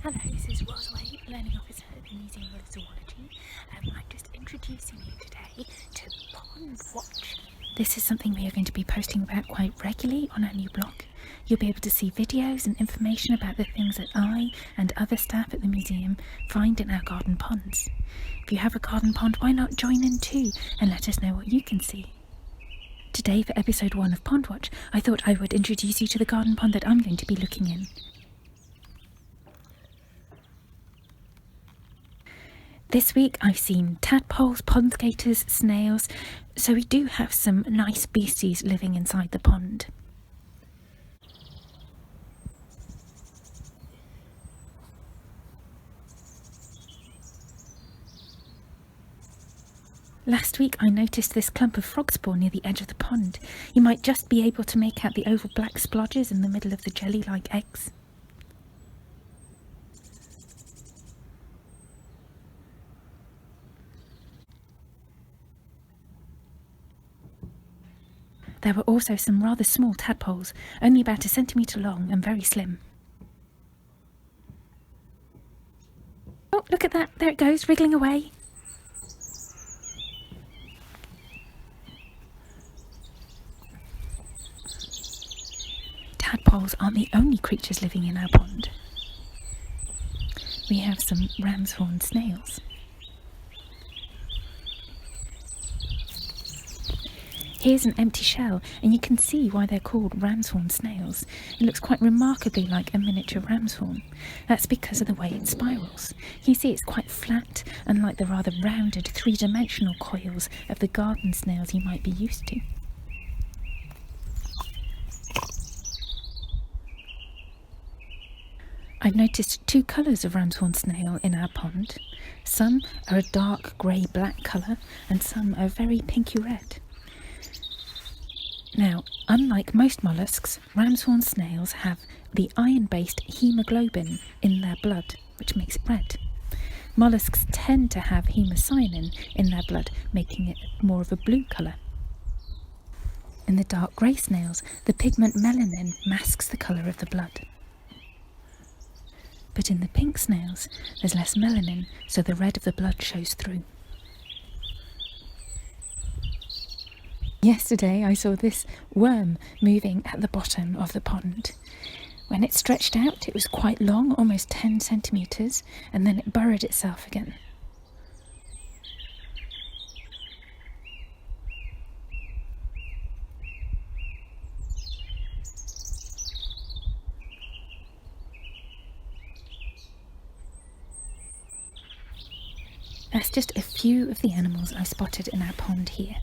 Hello, this is Roz Wade, Learning Officer at the Museum of Zoology. I'm just introducing you today to Pondwatch. This is something we are going to be posting about quite regularly on our new blog. You'll be able to see videos and information about the things that I and other staff at the museum find in our garden ponds. If you have a garden pond, why not join in too and let us know what you can see. Today, for episode 1 of Pondwatch, I thought I would introduce you to the garden pond that I'm going to be looking in. This week I've seen tadpoles, pond skaters, snails, so we do have some nice species living inside the pond. Last week I noticed this clump of frog spawn near the edge of the pond. You might just be able to make out the oval black splodges in the middle of the jelly-like eggs. There were also some rather small tadpoles, only about 1 centimetre long and very slim. Oh, look at that, there it goes, wriggling away. Tadpoles aren't the only creatures living in our pond. We have some ram's horn snails. Here's an empty shell, and you can see why they're called ram's horn snails. It looks quite remarkably like a miniature ram's horn. That's because of the way it spirals. You see it's quite flat, unlike the rather rounded three-dimensional coils of the garden snails you might be used to. I've noticed 2 colours of ram's horn snail in our pond. Some are a dark grey-black colour, and some are very pinky red. Now, unlike most molluscs, ram's horn snails have the iron-based haemoglobin in their blood, which makes it red. Molluscs tend to have hemocyanin in their blood, making it more of a blue colour. In the dark grey snails, the pigment melanin masks the colour of the blood. But in the pink snails, there's less melanin, so the red of the blood shows through. Yesterday I saw this worm moving at the bottom of the pond. When it stretched out, it was quite long, almost 10 centimetres, and then it burrowed itself again. That's just a few of the animals I spotted in our pond here.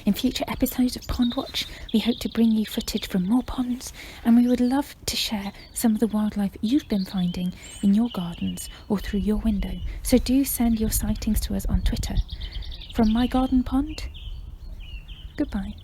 In future episodes of Pondwatch, we hope to bring you footage from more ponds, and we would love to share some of the wildlife you've been finding in your gardens or through your window. So do send your sightings to us on Twitter. From my garden pond, goodbye.